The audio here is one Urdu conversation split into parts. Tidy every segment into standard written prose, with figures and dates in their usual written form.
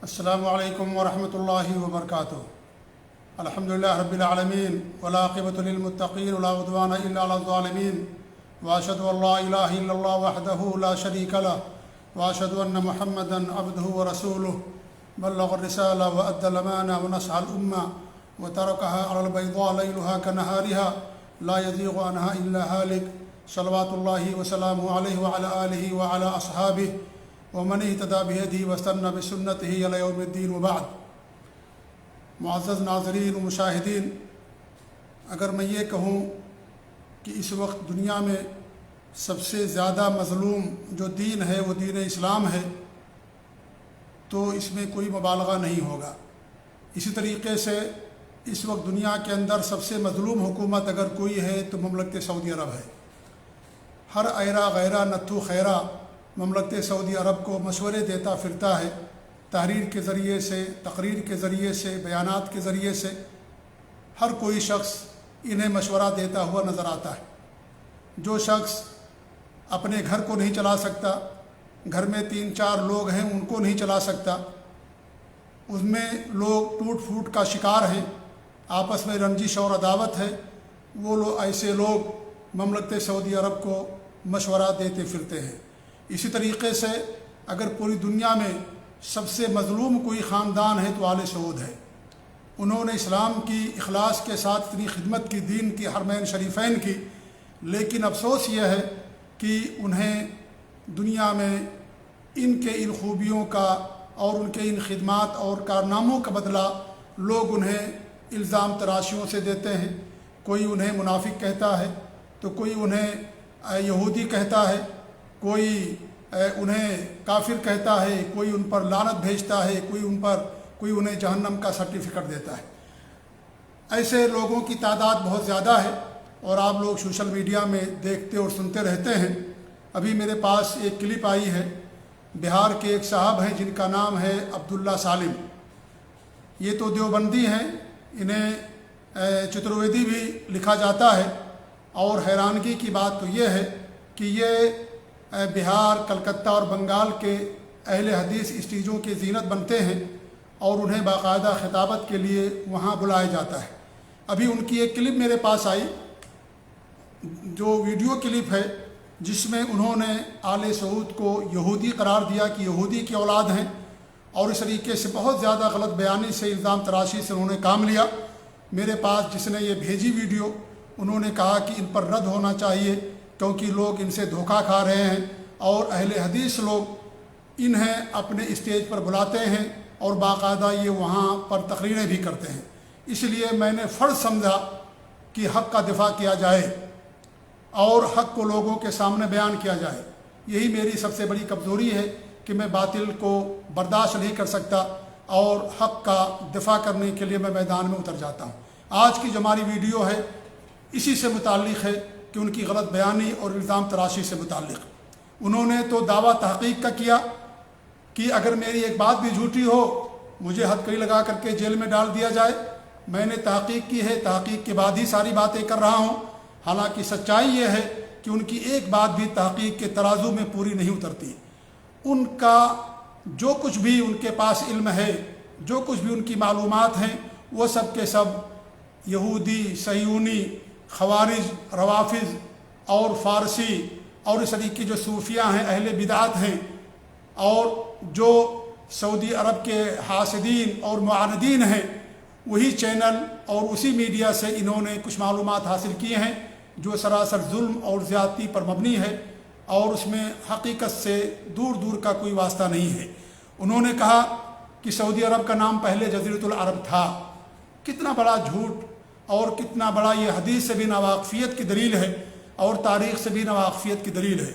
السلام علیکم ورحمۃ اللہ وبرکاتہ۔ الحمدللہ رب العالمین والعاقبۃ للمتقین ولا عدوان الا علی الظالمین، واشهد ان لا الہ الا اللہ وحدہ لا شریک لہ، واشهد ان محمدا عبدہ ورسولہ، بلغ الرسالہ وادى الامانہ ونصح الامہ وترکها علی البیضاء لیلها کنہارها لا یزیغ عنها الا ہالک، صلوات اللہ وسلامہ علیہ وعلی آلہ وعلی اصحابہ ومن اہتدی بہدیہ واستنى بسنتہ الی یوم الدین، وبعد۔ معزز ناظرین و مشاہدین، اگر میں یہ کہوں کہ اس وقت دنیا میں سب سے زیادہ مظلوم جو دین ہے وہ دین اسلام ہے، تو اس میں کوئی مبالغہ نہیں ہوگا۔ اسی طریقے سے اس وقت دنیا کے اندر سب سے مظلوم حکومت اگر کوئی ہے تو مملکت سعودی عرب ہے۔ ہر ایرا غیرہ نتھو خیرہ مملکت سعودی عرب کو مشورے دیتا پھرتا ہے، تحریر کے ذریعے سے، تقریر کے ذریعے سے، بیانات کے ذریعے سے ہر کوئی شخص انہیں مشورہ دیتا ہوا نظر آتا ہے۔ جو شخص اپنے گھر کو نہیں چلا سکتا، گھر میں 3-4 لوگ ہیں ان کو نہیں چلا سکتا، اس میں لوگ ٹوٹ پھوٹ کا شکار ہیں، آپس میں رنجش اور عداوت ہے، وہ لوگ ایسے لوگ مملکت سعودی عرب کو مشورہ دیتے پھرتے ہیں۔ اسی طریقے سے اگر پوری دنیا میں سب سے مظلوم کوئی خاندان ہے تو آل سعود ہے۔ انہوں نے اسلام کی اخلاص کے ساتھ اتنی خدمت کی، دین کی، حرمین شریفین کی، لیکن افسوس یہ ہے کہ انہیں دنیا میں ان کے ان خوبیوں کا اور ان کے ان خدمات اور کارناموں کا بدلہ لوگ انہیں الزام تراشیوں سے دیتے ہیں۔ کوئی انہیں منافق کہتا ہے تو کوئی انہیں یہودی کہتا ہے، کوئی انہیں کافر کہتا ہے، کوئی ان پر لعنت بھیجتا ہے، کوئی انہیں جہنم کا سرٹیفکیٹ دیتا ہے۔ ایسے لوگوں کی تعداد بہت زیادہ ہے اور آپ لوگ سوشل میڈیا میں دیکھتے اور سنتے رہتے ہیں۔ ابھی میرے پاس ایک کلپ آئی ہے، بہار کے ایک صاحب ہیں جن کا نام ہے عبداللہ سالم۔ یہ تو دیوبندی ہیں، انہیں چترویدی بھی لکھا جاتا ہے، اور حیرانگی کی بات تو یہ ہے کہ یہ بہار، کلکتہ اور بنگال کے اہل حدیث اسٹیجوں کی زینت بنتے ہیں اور انہیں باقاعدہ خطابت کے لیے وہاں بلایا جاتا ہے۔ ابھی ان کی ایک کلپ میرے پاس آئی، جو ویڈیو کلپ ہے، جس میں انہوں نے آل سعود کو یہودی قرار دیا کہ یہودی کی اولاد ہیں، اور اس طریقے سے بہت زیادہ غلط بیانی سے، الزام تراشی سے انہوں نے کام لیا۔ میرے پاس جس نے یہ بھیجی ویڈیو، انہوں نے کہا کہ ان پر رد ہونا چاہیے کیونکہ لوگ ان سے دھوکہ کھا رہے ہیں، اور اہل حدیث لوگ انہیں اپنے اسٹیج پر بلاتے ہیں اور باقاعدہ یہ وہاں پر تقریریں بھی کرتے ہیں۔ اس لیے میں نے فرض سمجھا کہ حق کا دفاع کیا جائے اور حق کو لوگوں کے سامنے بیان کیا جائے۔ یہی میری سب سے بڑی کمزوری ہے کہ میں باطل کو برداشت نہیں کر سکتا اور حق کا دفاع کرنے کے لیے میں میدان میں اتر جاتا ہوں۔ آج کی جو ہماری ویڈیو ہے اسی سے متعلق ہے کہ ان کی غلط بیانی اور الزام تراشی سے متعلق۔ انہوں نے تو دعویٰ تحقیق کا کیا کہ اگر میری ایک بات بھی جھوٹی ہو مجھے ہتھکڑی لگا کر کے جیل میں ڈال دیا جائے۔ میں نے تحقیق کی ہے، تحقیق کے بعد ہی ساری باتیں کر رہا ہوں۔ حالانکہ سچائی یہ ہے کہ ان کی ایک بات بھی تحقیق کے ترازو میں پوری نہیں اترتی۔ ان کا جو کچھ بھی ان کے پاس علم ہے، جو کچھ بھی ان کی معلومات ہیں، وہ سب کے سب یہودی، صہیونی، خوارج، روافظ اور فارسی اور اس طریقے جو صوفیہ ہیں، اہل بدعت ہیں، اور جو سعودی عرب کے حاسدین اور معاندین ہیں، وہی چینل اور اسی میڈیا سے انہوں نے کچھ معلومات حاصل کی ہیں جو سراسر ظلم اور زیادتی پر مبنی ہے، اور اس میں حقیقت سے دور دور کا کوئی واسطہ نہیں ہے۔ انہوں نے کہا کہ سعودی عرب کا نام پہلے جزیرۃ العرب تھا۔ کتنا بڑا جھوٹ اور کتنا بڑا یہ حدیث سے بھی ناواقفیت کی دلیل ہے اور تاریخ سے بھی ناواقفیت کی دلیل ہے۔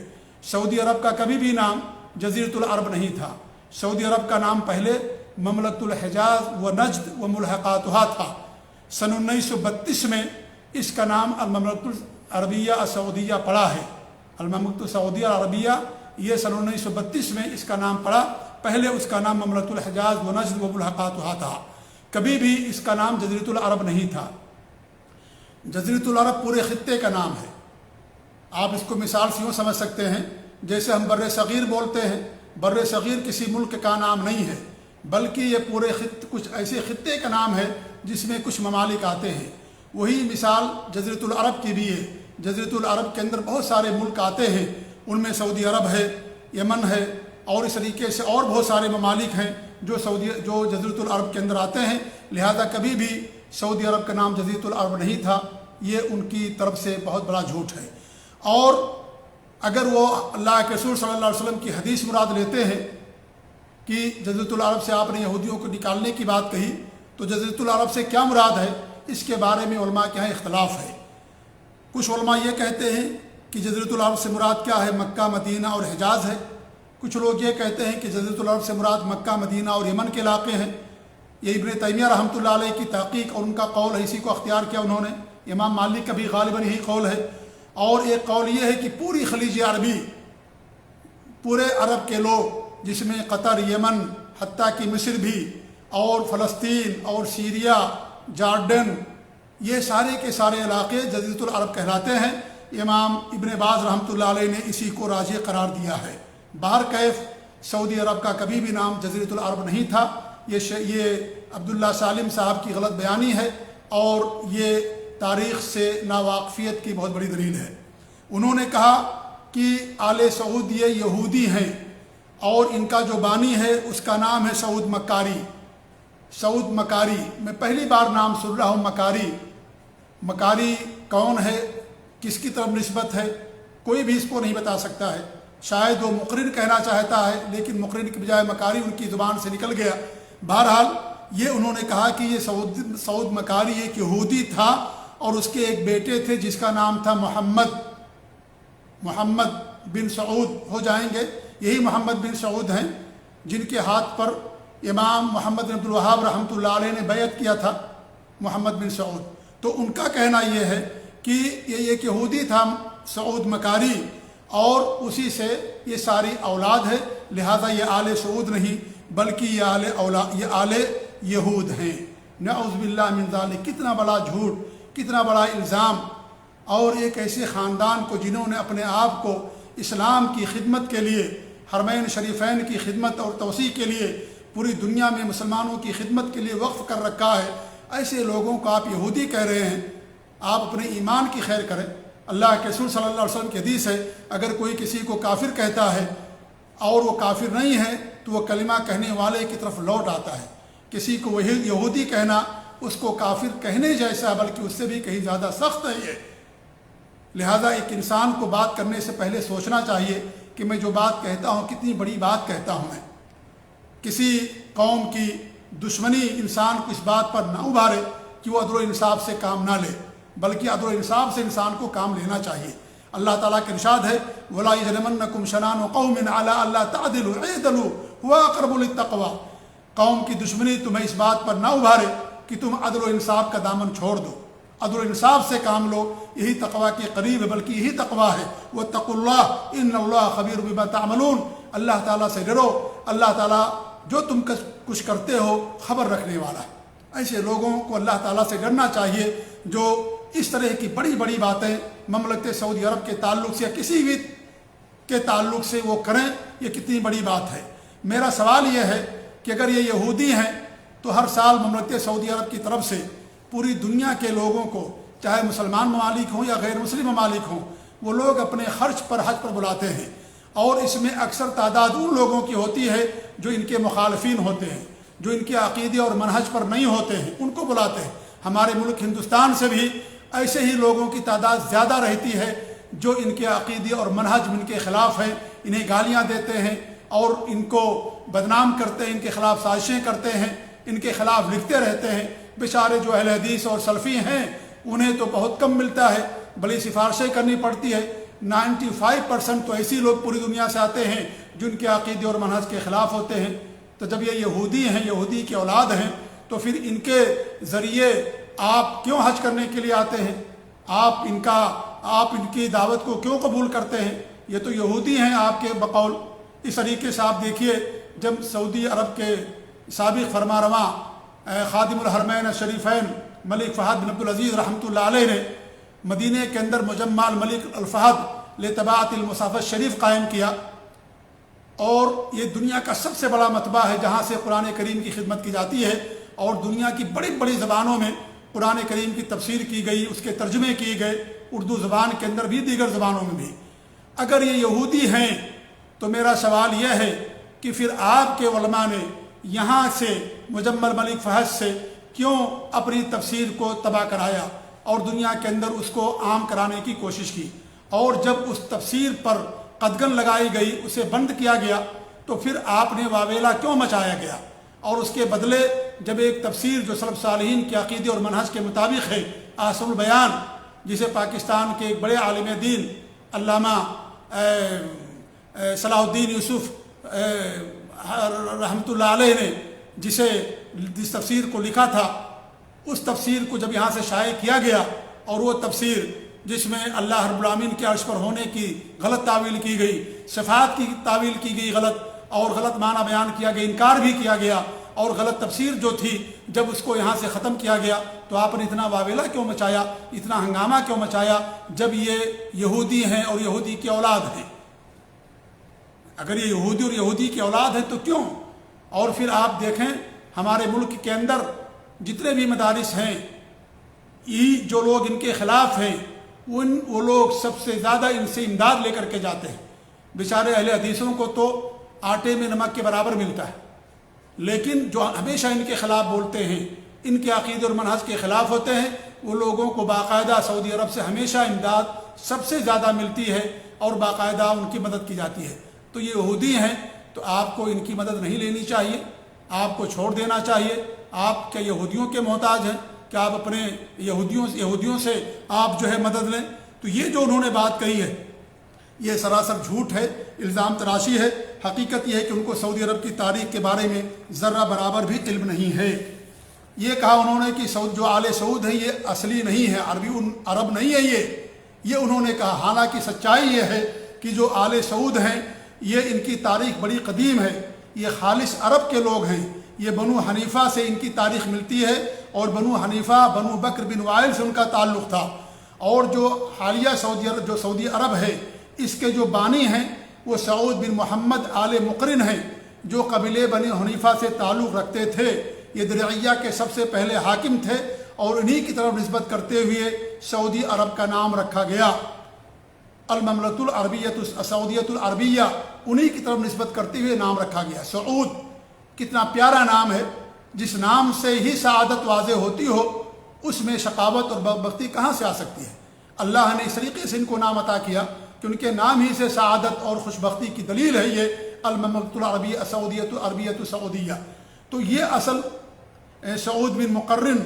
سعودی عرب کا کبھی بھی نام جزیرۃ العرب نہیں تھا۔ سعودی عرب کا نام پہلے مملکت الحجاز و نجد و ملحقاتها تھا۔ سن 1932 میں اس کا نام المملکۃ العربیہ السعودیہ پڑا ہے۔ المملکۃ السعودیہ العربیہ، یہ سن 1932 میں اس کا نام پڑا۔ پہلے اس کا نام مملکت الحجاز و نجد و ملحقاتها تھا، کبھی بھی اس کا نام جزیرۃ العرب نہیں تھا۔ جزیرۃ العرب پورے خطے کا نام ہے۔ آپ اس کو مثال سے یوں سمجھ سکتے ہیں جیسے ہم بر صغیر بولتے ہیں، بر صغیر کسی ملک کا نام نہیں ہے، بلکہ یہ پورے کچھ ایسے خطے کا نام ہے جس میں کچھ ممالک آتے ہیں۔ وہی مثال جزیرۃ العرب کی بھی ہے۔ جزیرۃ العرب کے اندر بہت سارے ملک آتے ہیں، ان میں سعودی عرب ہے، یمن ہے، اور اس طریقے سے اور بہت سارے ممالک ہیں جو جزیرۃ العرب کے اندر آتے ہیں۔ لہذا کبھی بھی سعودی عرب کا نام جزیرۃ العرب نہیں تھا، یہ ان کی طرف سے بہت بڑا جھوٹ ہے۔ اور اگر وہ اللہ کے رسول صلی اللہ علیہ وسلم کی حدیث مراد لیتے ہیں کہ جزیرۃ العرب سے آپ نے یہودیوں کو نکالنے کی بات کہی، تو جزیرۃ العرب سے کیا مراد ہے، اس کے بارے میں علماء کے یہاں اختلاف ہے۔ کچھ علماء یہ کہتے ہیں کہ جزیرۃ العرب سے مراد کیا ہے، مکہ، مدینہ اور حجاز ہے۔ کچھ لوگ یہ کہتے ہیں کہ جزیرۃ العرب سے مراد مکہ، مدینہ اور یمن کے علاقے ہیں۔ یہ ابن تیمیہ رحمۃ اللہ علیہ کی تحقیق اور ان کا قول ہے، اسی کو اختیار کیا انہوں نے۔ امام مالک کا بھی غالباً یہی قول ہے۔ اور ایک قول یہ ہے کہ پوری خلیج عربی، پورے عرب کے لوگ، جس میں قطر، یمن، حتیٰ کہ مصر بھی، اور فلسطین اور سیریا، جارڈن، یہ سارے کے سارے علاقے جزیرۃ العرب کہلاتے ہیں۔ امام ابن باز رحمۃ اللہ علیہ نے اسی کو راجح قرار دیا ہے۔ بہرکیف سعودی عرب کا کبھی بھی نام جزیرۃ العرب نہیں تھا۔ یہ عبداللہ سالم صاحب کی غلط بیانی ہے، اور یہ تاریخ سے ناواقفیت کی بہت بڑی دلیل ہے۔ انہوں نے کہا کہ آل سعود یہ یہودی ہیں، اور ان کا جو بانی ہے اس کا نام ہے سعود مکاری۔ سعود مکاری، میں پہلی بار نام سن رہا ہوں مکاری۔ مکاری کون ہے، کس کی طرف نسبت ہے، کوئی بھی اس کو نہیں بتا سکتا ہے۔ شاید وہ مقرن کہنا چاہتا ہے، لیکن مقرن کی بجائے مکاری ان کی زبان سے نکل گیا۔ بہرحال یہ انہوں نے کہا کہ یہ سعود مکاری ایک یہودی تھا، اور اس کے ایک بیٹے تھے جس کا نام تھا محمد بن سعود ہو جائیں گے۔ یہی محمد بن سعود ہیں جن کے ہاتھ پر امام محمد بن عبد الوہاب رحمۃ اللہ علیہ نے بیعت کیا تھا، محمد بن سعود۔ تو ان کا کہنا یہ ہے کہ یہ ایک یہودی تھا سعود مکاری، اور اسی سے یہ ساری اولاد ہے، لہذا یہ آل سعود نہیں بلکہ یہ آل یہود ہیں۔ نعوذ باللہ من ذالک، کتنا بڑا جھوٹ، کتنا بڑا الزام۔ اور ایک ایسے خاندان کو جنہوں نے اپنے آپ کو اسلام کی خدمت کے لیے، حرمین شریفین کی خدمت اور توسیع کے لیے، پوری دنیا میں مسلمانوں کی خدمت کے لیے وقف کر رکھا ہے، ایسے لوگوں کو آپ یہودی کہہ رہے ہیں۔ آپ اپنے ایمان کی خیر کریں۔ اللہ کے رسول صلی اللہ علیہ وسلم کی حدیث ہے، اگر کوئی کسی کو کافر کہتا ہے اور وہ کافر نہیں ہے تو وہ کلمہ کہنے والے کی طرف لوٹ آتا ہے۔ کسی کو وہی یہودی کہنا اس کو کافر کہنے جیسا، بلکہ اس سے بھی کہیں زیادہ سخت ہے یہ۔ لہذا ایک انسان کو بات کرنے سے پہلے سوچنا چاہیے کہ میں جو بات کہتا ہوں کتنی بڑی بات کہتا ہوں۔ میں کسی قوم کی دشمنی انسان کو اس بات پر نہ ابھارے کہ وہ عدل و انصاف سے کام نہ لے، بلکہ عدل و انصاف سے انسان کو کام لینا چاہیے۔ اللہ تعالیٰ کے ارشاد ہے، وَلَا يَجْرِمَنَّكُمْ شَنَآنُ قَوْمٍ عَلَىٰ أَلَّا تَعْدِلُوا اعْدِلُوا هُوَ أَقْرَبُ لِلتَّقْوَىٰ۔ قوم کی دشمنی تمہیں اس بات پر نہ ابھارے کہ تم عدل و انصاف کا دامن چھوڑ دو، عدل و انصاف سے کام لو، یہی تقویٰ کے قریب ہے، بلکہ یہی تقویٰ ہے۔ وَاتَّقُوا اللَّهَ إِنَّ اللَّهَ خَبِيرٌ بِمَا تَعْمَلُونَ۔ اللہ تعالیٰ سے ڈرو، اللہ تعالیٰ جو تم کچھ کرتے ہو خبر رکھنے والا ہے۔ ایسے لوگوں کو اللہ تعالیٰ سے ڈرنا چاہیے جو اس طرح کی بڑی بڑی باتیں مملکت سعودی عرب کے تعلق سے یا کسی بھی کے تعلق سے وہ کریں، یہ کتنی بڑی بات ہے۔ میرا سوال یہ ہے کہ اگر یہ یہودی ہیں تو ہر سال مملکت سعودی عرب کی طرف سے پوری دنیا کے لوگوں کو، چاہے مسلمان ممالک ہوں یا غیر مسلم ممالک ہوں، وہ لوگ اپنے خرچ پر حج پر بلاتے ہیں، اور اس میں اکثر تعداد ان لوگوں کی ہوتی ہے جو ان کے مخالفین ہوتے ہیں، جو ان کے عقیدے اور منہج پر نہیں ہوتے ہیں، ان کو بلاتے ہیں۔ ہمارے ملک ہندوستان سے بھی ایسے ہی لوگوں کی تعداد زیادہ رہتی ہے جو ان کے عقیدے اور منہج ان کے خلاف ہیں، انہیں گالیاں دیتے ہیں اور ان کو بدنام کرتے ہیں، ان کے خلاف سازشیں کرتے ہیں، ان کے خلاف لکھتے رہتے ہیں۔ بیچارے جو اہل حدیث اور سلفی ہیں انہیں تو بہت کم ملتا ہے، بڑی سفارشیں کرنی پڑتی ہے۔ 95% تو ایسی لوگ پوری دنیا سے آتے ہیں جو ان کے عقیدے اور منہج کے خلاف ہوتے ہیں۔ تو جب یہ یہودی ہیں، یہودی کی اولاد ہیں، تو پھر ان کے ذریعے آپ کیوں حج کرنے کے لیے آتے ہیں؟ آپ ان کی دعوت کو کیوں قبول کرتے ہیں؟ یہ تو یہودی ہیں آپ کے بقول۔ اس طریقے سے آپ دیکھیے، جب سعودی عرب کے سابق فرمانرواں خادم الحرمین الشریفین ملک فہد بن عبدالعزیز رحمۃ اللہ علیہ نے مدینہ کے اندر مجمع الملک الفہد لطباعت المصحف الشریف قائم کیا، اور یہ دنیا کا سب سے بڑا مطبع ہے جہاں سے قرآن کریم کی خدمت کی جاتی ہے، اور دنیا کی بڑی بڑی زبانوں میں قرآن کریم کی تفسیر کی گئی، اس کے ترجمے کیے گئے، اردو زبان کے اندر بھی دیگر زبانوں میں بھی۔ اگر یہ یہودی ہیں تو میرا سوال یہ ہے کہ پھر آپ کے علماء نے یہاں سے مجمل ملک فہد سے کیوں اپنی تفسیر کو تباہ کرایا اور دنیا کے اندر اس کو عام کرانے کی کوشش کی، اور جب اس تفسیر پر قدغن لگائی گئی، اسے بند کیا گیا، تو پھر آپ نے واویلا کیوں مچایا گیا؟ اور اس کے بدلے جب ایک تفسیر جو سلف صالحین کے عقیدے اور منہج کے مطابق ہے، احسن البیان، جسے پاکستان کے ایک بڑے عالم دین علامہ صلاح الدین یوسف رحمۃ اللہ علیہ نے جس تفسیر کو لکھا تھا، اس تفسیر کو جب یہاں سے شائع کیا گیا، اور وہ تفسیر جس میں اللہ رب العالمین کے عرش پر ہونے کی غلط تعویل کی گئی، صفات کی تعویل کی گئی غلط، اور غلط معنی بیان کیا گیا، انکار بھی کیا گیا، اور غلط تفسیر جو تھی جب اس کو یہاں سے ختم کیا گیا، تو آپ نے اتنا واویلا کیوں مچایا، اتنا ہنگامہ کیوں مچایا، جب یہ یہودی ہیں اور یہودی کی اولاد ہیں؟ اگر یہ یہودی اور یہودی کی اولاد ہیں تو کیوں؟ اور پھر آپ دیکھیں ہمارے ملک کے اندر جتنے بھی مدارس ہیں، یہ جو لوگ ان کے خلاف ہیں، وہ لوگ سب سے زیادہ ان سے امداد لے کر کے جاتے ہیں۔ بیچارے اہل حدیثوں کو تو آٹے میں نمک کے برابر ملتا ہے، لیکن جو ہمیشہ ان کے خلاف بولتے ہیں، ان کے عقیدے اور منہج کے خلاف ہوتے ہیں، وہ لوگوں کو باقاعدہ سعودی عرب سے ہمیشہ امداد سب سے زیادہ ملتی ہے اور باقاعدہ ان کی مدد کی جاتی ہے۔ تو یہ یہودی ہیں تو آپ کو ان کی مدد نہیں لینی چاہیے، آپ کو چھوڑ دینا چاہیے۔ آپ کیا یہودیوں کے محتاج ہیں کہ آپ اپنے یہودیوں سے آپ جو ہے مدد لیں؟ تو یہ جو انہوں نے بات کہی ہے یہ سراسر جھوٹ ہے، الزام تراشی ہے۔ حقیقت یہ ہے کہ ان کو سعودی عرب کی تاریخ کے بارے میں ذرہ برابر بھی علم نہیں ہے۔ یہ کہا انہوں نے کہ جو آل سعود ہیں یہ اصلی نہیں ہے، عرب نہیں ہے یہ انہوں نے کہا۔ حالانکہ سچائی یہ ہے کہ جو آل سعود ہیں یہ ان کی تاریخ بڑی قدیم ہے، یہ خالص عرب کے لوگ ہیں، یہ بنو حنیفہ سے ان کی تاریخ ملتی ہے، اور بنو حنیفہ بنو بکر بن وائل سے ان کا تعلق تھا۔ اور جو حالیہ سعودی عرب ہے اس کے جو بانی ہیں وہ سعود بن محمد آل مقرن ہیں، جو قبیلے بنی حنیفہ سے تعلق رکھتے تھے۔ یہ درعیہ کے سب سے پہلے حاکم تھے، اور انہی کی طرف نسبت کرتے ہوئے سعودی عرب کا نام رکھا گیا، المملکۃ العربیۃ سعودیۃ العربیہ، انہی کی طرف نسبت کرتے ہوئے نام رکھا گیا۔ سعود کتنا پیارا نام ہے، جس نام سے ہی سعادت واضح ہوتی ہو، اس میں شقاوت اور بدبختی کہاں سے آ سکتی ہے؟ اللہ نے اس طریقے سے ان کو نام عطا کیا کہ ان کے نام ہی سے سعادت اور خوشبختی کی دلیل ہے یہ المملکۃ العربیہ سعودیۃ العربیۃ سعودیہ۔ تو یہ اصل سعود بن مقرن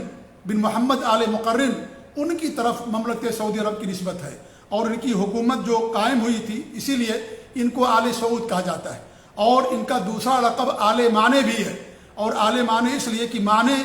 بن محمد آل مقرن، ان کی طرف مملکت سعودی عرب کی نسبت ہے، اور ان کی حکومت جو قائم ہوئی تھی اسی لیے ان کو آل سعود کہا جاتا ہے۔ اور ان کا دوسرا لقب آل مانے بھی ہے، اور آل مانے اس لیے کہ مانے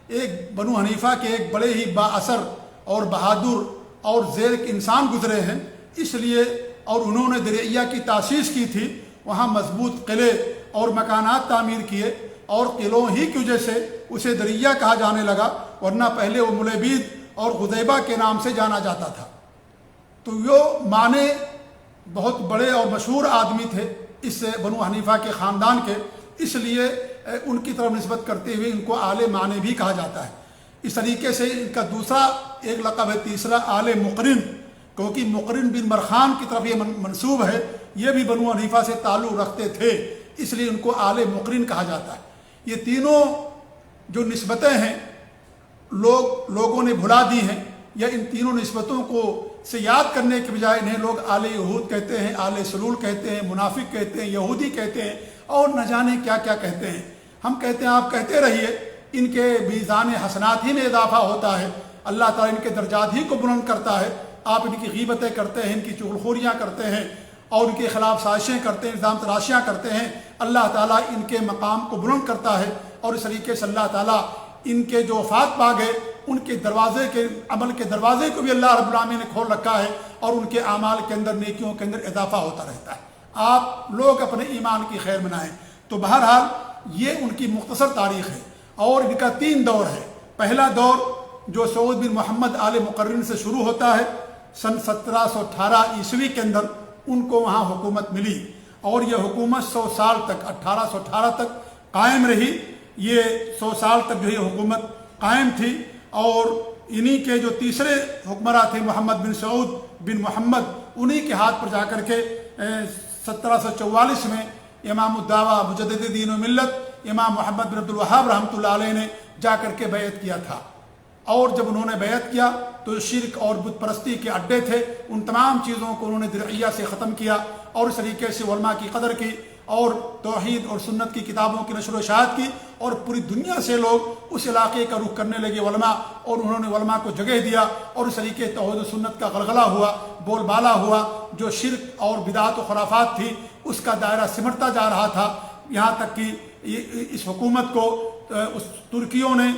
ایک بنو حنیفہ کے ایک بڑے ہی با اثر اور بہادر اور زیرک انسان گزرے ہیں، اس لیے اور انہوں نے درعیہ کی تاسیس کی تھی، وہاں مضبوط قلعے اور مکانات تعمیر کیے، اور قلعوں ہی کی وجہ سے اسے درعیہ کہا جانے لگا، ورنہ پہلے وہ ملیبید اور غذیبہ کے نام سے جانا جاتا تھا۔ تو یہ مانے بہت بڑے اور مشہور آدمی تھے اس بنو حنیفہ کے خاندان کے، اس لیے ان کی طرف نسبت کرتے ہوئے ان کو آل مانے بھی کہا جاتا ہے۔ اس طریقے سے ان کا دوسرا ایک لقب ہے تیسرا آل مقرن، کیونکہ مقرن بن مرخان کی طرف یہ منسوب ہے، یہ بھی بنو حنیفہ سے تعلق رکھتے تھے، اس لیے ان کو آل مقرن کہا جاتا ہے۔ یہ تینوں جو نسبتیں ہیں لوگوں نے بھلا دی ہیں، یا ان تینوں نسبتوں کو سے یاد کرنے کے بجائے انہیں لوگ آل یہود کہتے ہیں، آل سلول کہتے ہیں، منافق کہتے ہیں، یہودی کہتے ہیں، اور نہ جانے کیا کیا کہتے ہیں۔ ہم کہتے ہیں آپ کہتے رہیے، ان کے میزان حسنات ہی میں اضافہ ہوتا ہے، اللہ تعالیٰ ان کے درجات ہی کو بلند کرتا ہے۔ آپ ان کی غیبتیں کرتے ہیں، ان کی چغلخوریاں کرتے ہیں، اور ان کے خلاف سازشیں کرتے ہیں، الزام تراشیاں کرتے ہیں، اللہ تعالیٰ ان کے مقام کو بلند کرتا ہے، اور اس طریقے سے اللہ تعالیٰ ان کے جو وفات پا گئے ان کے دروازے کے عمل کے دروازے کو بھی اللہ رب العالمین نے کھول رکھا ہے، اور ان کے اعمال کے اندر نیکیوں کے اندر اضافہ ہوتا رہتا ہے۔ آپ لوگ اپنے ایمان کی خیر منائیں۔ تو بہرحال یہ ان کی مختصر تاریخ ہے، اور ان کا 3 دور ہے۔ پہلا دور جو سعود بن محمد آل مقرن سے شروع ہوتا ہے، سن 1718 عیسوی کے اندر ان کو وہاں حکومت ملی، اور یہ حکومت 100 سال تک 1818 تک قائم رہی. یہ 100 سال تک جو یہ حکومت قائم تھی. اور انہی کے جو تیسرے حکمراں تھے محمد بن سعود بن محمد، انہی کے ہاتھ پر جا کر کے 1744 میں امام الدعوہ مجدد دین و ملت امام محمد بن عبد الوہاب رحمۃ اللہ علیہ نے جا کر کے بیعت کیا تھا. اور جب انہوں نے بیعت کیا تو شرک اور بت پرستی کے اڈے تھے، ان تمام چیزوں کو انہوں نے درعیہ سے ختم کیا اور اس طریقے سے علماء کی قدر کی اور توحید اور سنت کی کتابوں کی نشر و اشاعت کی. اور پوری دنیا سے لوگ اس علاقے کا رخ کرنے لگے علماء، اور انہوں نے علماء کو جگہ دیا اور اس طریقے توحید و سنت کا غلغلہ ہوا، بول بالا ہوا. جو شرک اور بدعات و خرافات تھی اس کا دائرہ سمٹتا جا رہا تھا، یہاں تک کہ اس حکومت کو اس ترکیوں نے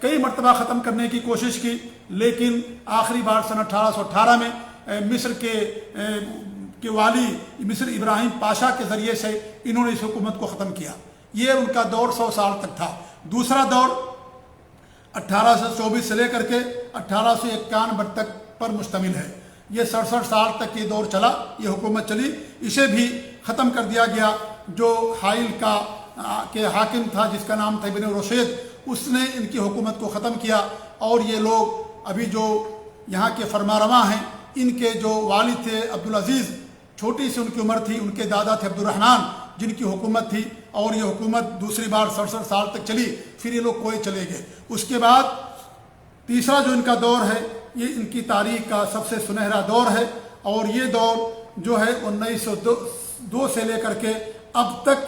کئی مرتبہ ختم کرنے کی کوشش کی، لیکن آخری بار سن 1818 میں مصر کے والی مصر ابراہیم پاشا کے ذریعے سے انہوں نے اس حکومت کو ختم کیا. یہ ان کا دور 100 سال تک تھا. دوسرا دور 1824 سے لے کر کے 1851 تک پر مشتمل ہے. یہ 67 سال تک یہ دور چلا، یہ حکومت چلی. اسے بھی ختم کر دیا گیا. جو حائل کے حاکم تھا جس کا نام تھا ابن رشید، اس نے ان کی حکومت کو ختم کیا. اور یہ لوگ ابھی جو یہاں کے فرمانروا ہیں، ان کے جو والد تھے عبدالعزیز، چھوٹی سی ان کی عمر تھی، ان کے دادا تھے عبد الرحمن جن کی حکومت تھی، اور یہ حکومت دوسری بار 67 سال تک چلی. پھر یہ لوگ کویت چلے گئے. اس کے بعد تیسرا جو ان کا دور ہے، یہ ان کی تاریخ کا سب سے سنہرا دور ہے. اور یہ دور جو ہے 1902 سے لے کر کے اب تک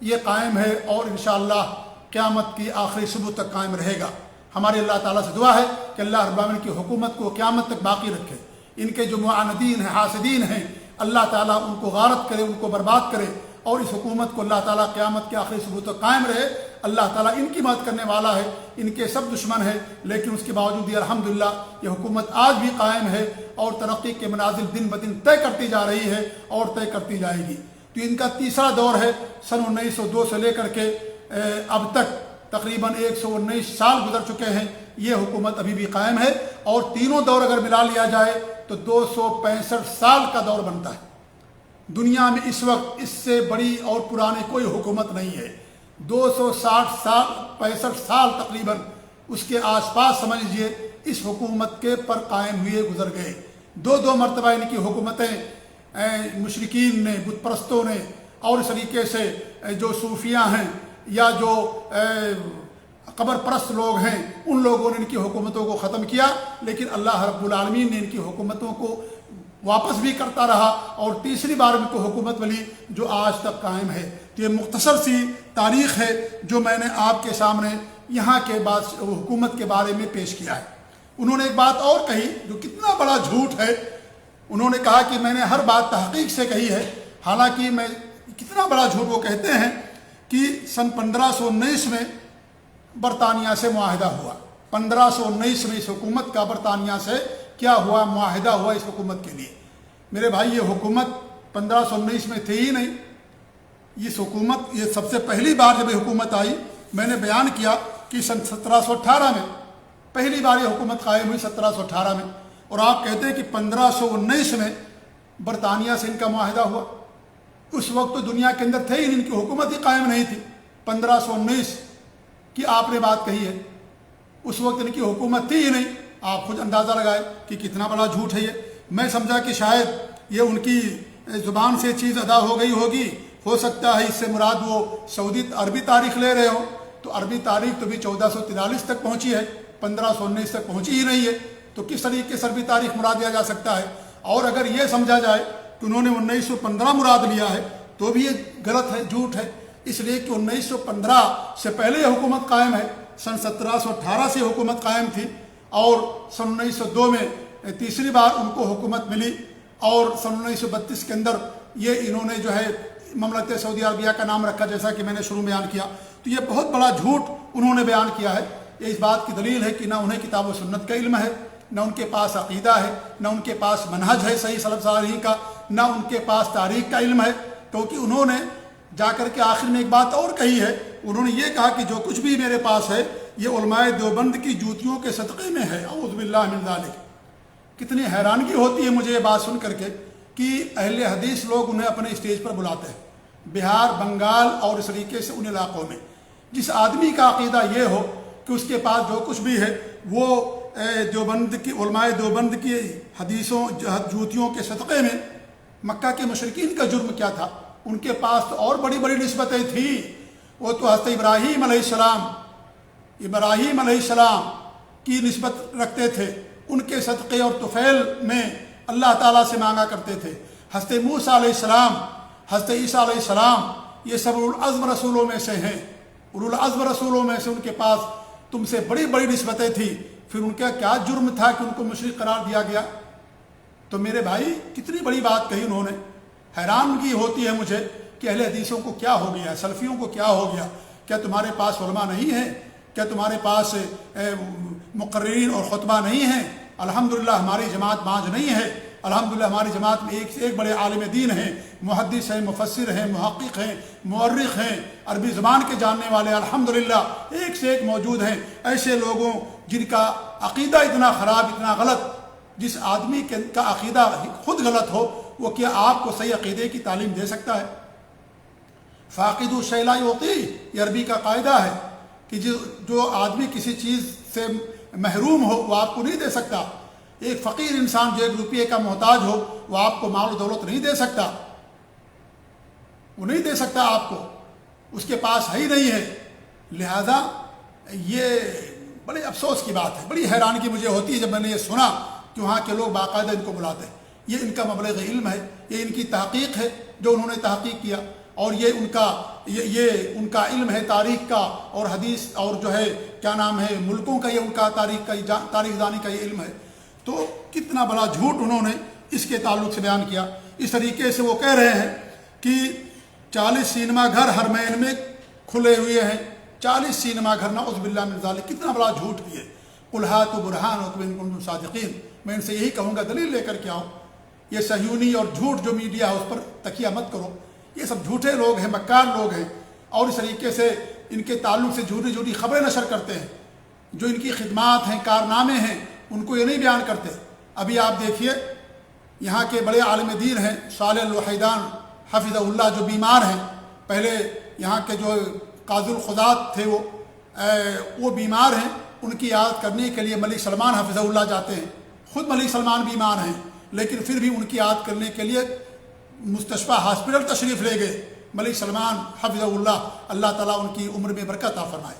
یہ قائم ہے، اور انشاءاللہ قیامت کی آخری صبح تک قائم رہے گا. ہمارے اللہ تعالیٰ سے دعا ہے کہ اللہ رب العالمین کی حکومت کو قیامت تک باقی رکھے. ان کے جو معاندین ہیں، حاسدین ہیں، اللہ تعالیٰ ان کو غارت کرے، ان کو برباد کرے، اور اس حکومت کو اللہ تعالیٰ قیامت کے آخری صبح تک قائم رہے. اللہ تعالیٰ ان کی مدد کرنے والا ہے. ان کے سب دشمن ہیں، لیکن اس کے باوجود یہ الحمدللہ یہ حکومت آج بھی قائم ہے اور ترقی کے منازل دن بدن طے کرتی جا رہی ہے اور طے کرتی جائے گی. تو ان کا تیسرا دور ہے سن 1902 سے لے کر کے اب تک تقریباً 119 سال گزر چکے ہیں. یہ حکومت ابھی بھی قائم ہے، اور تینوں دور اگر ملا لیا جائے تو 265 سال کا دور بنتا ہے. دنیا میں اس وقت اس سے بڑی اور پرانی کوئی حکومت نہیں ہے. 65 سال تقریباً اس کے آس پاس سمجھ لیجیے اس حکومت کے پر قائم ہوئے گزر گئے. دو مرتبہ ان کی حکومتیں مشرکین نے، بت پرستوں نے، اور اس طریقے سے جو صوفیاء ہیں یا جو قبر پرست لوگ ہیں، ان لوگوں نے ان کی حکومتوں کو ختم کیا. لیکن اللہ رب العالمین نے ان کی حکومتوں کو واپس بھی کرتا رہا، اور تیسری بار ان کو حکومت ملی جو آج تک قائم ہے. تو یہ مختصر سی تاریخ ہے جو میں نے آپ کے سامنے یہاں کے حکومت کے بارے میں پیش کیا ہے. انہوں نے ایک بات اور کہی جو کتنا بڑا جھوٹ ہے. انہوں نے کہا کہ میں نے ہر بات تحقیق سے کہی ہے، حالانکہ میں کتنا بڑا جھوٹ وہ کہتے ہیں کہ سن 1519 میں برطانیہ سے معاہدہ ہوا. 1519 میں اس حکومت کا برطانیہ سے کیا ہوا؟ معاہدہ ہوا اس حکومت کے لیے. میرے بھائی یہ حکومت 1519 میں تھی ہی نہیں. اس حکومت یہ سب سے پہلی بار جب یہ حکومت آئی، میں نے بیان کیا کہ سن 1718 میں پہلی بار یہ حکومت قائم ہوئی 1718 میں. اور آپ کہتے ہیں کہ 1519 میں برطانیہ سے ان کا معاہدہ ہوا. اس وقت تو دنیا کے اندر تھے ہی، ان کی حکومت ہی قائم نہیں تھی. 1519 کی آپ نے بات کہی ہے، اس وقت ان کی حکومت تھی ہی نہیں. آپ خود اندازہ لگائے کہ کتنا بڑا جھوٹ ہے یہ. میں سمجھا کہ شاید یہ ان کی زبان سے چیز ادا ہو گئی ہوگی. ہو سکتا ہے اس سے مراد وہ سعودی عربی تاریخ لے رہے ہوں. تو عربی تاریخ تو بھی 1443 تک پہنچی ہے، 1519 تک پہنچی ہی نہیں ہے. تو کس طریقے سے عربی تاریخ مراد لیا جا سکتا ہے؟ اور اگر یہ سمجھا جائے کہ انہوں نے 1915 مراد لیا ہے تو بھی یہ غلط ہے، جھوٹ ہے. اس لیے کہ 1915 سے پہلے یہ حکومت قائم ہے. سن 1718 سے حکومت قائم تھی، اور سن 1902 میں تیسری بار ان کو حکومت ملی. اور سن 1932 کے اندر یہ انہوں نے جو ہے مملکت سعودی عربیہ کا نام رکھا، جیسا کہ میں نے شروع بیان کیا. تو یہ بہت بڑا جھوٹ انہوں نے بیان کیا ہے. یہ اس بات کی دلیل ہے کہ نہ انہیں کتاب و سنت کا علم ہے، نہ ان کے پاس عقیدہ ہے، نہ ان کے پاس منہج ہے صحیح سلف صالحین کا، نہ ان کے پاس تاریخ کا علم ہے. کیونکہ انہوں نے جا کر کے آخر میں ایک بات اور کہی ہے. انہوں نے یہ کہا کہ جو کچھ بھی میرے پاس ہے یہ علماء دیوبند کی جوتیوں کے صدقے میں ہے. اعوذ باللہ من ذالک. کتنی حیرانگی ہوتی ہے مجھے یہ بات سن کر کے کہ اہل حدیث لوگ انہیں اپنے اسٹیج پر بلاتے ہیں، بہار، بنگال اور اس طریقے سے ان علاقوں میں جس آدمی کا عقیدہ یہ ہو کہ اس کے پاس جو کچھ بھی ہے وہ دیوبند کی علماء دیوبند کی حدیثوں جوتیوں کے صدقے میں، مکہ کے مشرکین کا جرم کیا تھا؟ ان کے پاس تو اور بڑی بڑی نسبتیں تھیں، وہ تو حضرت ابراہیم علیہ السلام کی نسبت رکھتے تھے، ان کے صدقے اور طفیل میں اللہ تعالیٰ سے مانگا کرتے تھے۔ حضرت موسیٰ علیہ السلام، حضرت عیسیٰ علیہ السلام، یہ سب اولوالعزم رسولوں میں سے ہیں، اولوالعزم رسولوں میں سے ان کے پاس تم سے بڑی بڑی نسبتیں تھیں، پھر ان کا کیا جرم تھا کہ ان کو مشرک قرار دیا گیا؟ تو میرے بھائی کتنی بڑی بات کہی انہوں نے۔ حیرانگی ہوتی ہے مجھے کہ اہل حدیثوں کو کیا ہو گیا، سلفیوں کو کیا ہو گیا؟ کیا تمہارے پاس علماء نہیں ہیں؟ کیا تمہارے پاس مقررین اور خطبہ نہیں ہیں؟ الحمدللہ ہماری جماعت بانج نہیں ہے، الحمدللہ ہماری جماعت میں ایک سے ایک بڑے عالم دین ہیں، محدث ہیں، مفسر ہیں، محقق ہیں، مورخ ہیں، عربی زبان کے جاننے والے الحمدللہ ایک سے ایک موجود ہیں۔ ایسے لوگوں جن کا عقیدہ اتنا خراب، اتنا غلط، جس آدمی کا عقیدہ خود غلط ہو وہ کیا آپ کو صحیح عقیدے کی تعلیم دے سکتا ہے؟ فاقد الشیء لا یعطیہ، یہ عربی کا قاعدہ ہے کہ جو آدمی کسی چیز سے محروم ہو وہ آپ کو نہیں دے سکتا۔ ایک فقیر انسان جو 1 روپیے کا محتاج ہو وہ آپ کو مال و دولت نہیں دے سکتا، وہ نہیں دے سکتا آپ کو، اس کے پاس ہے ہی نہیں ہے۔ لہذا یہ بڑے افسوس کی بات ہے، بڑی حیرانگی مجھے ہوتی ہے جب میں نے یہ سنا کہ وہاں کے لوگ باقاعدہ ان کو بلاتے ہیں۔ یہ ان کا مبلغ علم ہے، یہ ان کی تحقیق ہے جو انہوں نے تحقیق کیا، اور یہ ان کا علم ہے تاریخ کا اور حدیث اور جو ہے کیا نام ہے ملکوں کا، یہ ان کا تاریخ دانی کا یہ علم ہے۔ تو کتنا بڑا جھوٹ انہوں نے اس کے تعلق سے بیان کیا۔ اس طریقے سے وہ کہہ رہے ہیں کہ 40 سینما گھر حرمین میں کھلے ہوئے ہیں، 40 سینما گھر، نعوذ باللہ من ذالک، کتنا بڑا جھوٹ ہے۔ قل ہاتوا برہانکم ان کنتم صادقین، میں ان سے یہی کہوں گا دلیل لے کر کے آؤ۔ یہ صہیونی اور جھوٹ جو میڈیا ہے اس پر تکیہ مت کرو، یہ سب جھوٹے لوگ ہیں، مکار لوگ ہیں، اور اس طریقے سے ان کے تعلق سے جھوٹی خبریں نشر کرتے ہیں۔ جو ان کی خدمات ہیں، کارنامے ہیں، ان کو یہ نہیں بیان کرتے۔ ابھی آپ دیکھیے یہاں کے بڑے عالم دین ہیں صالح الوحیدان حفظہ اللہ، جو بیمار ہیں، پہلے یہاں کے جو قاضی القضات تھے وہ بیمار ہیں، ان کی عیادت کرنے کے لیے ملک سلمان حفظہ اللہ جاتے ہیں۔ خود ملک سلمان بیمار ہیں لیکن پھر بھی ان کی عیادت کرنے کے لیے مستشفیٰ ہاسپٹل تشریف لے گئے ملک سلمان حفظہ اللہ، اللہ تعالیٰ ان کی عمر میں برکت عطا فرمائے۔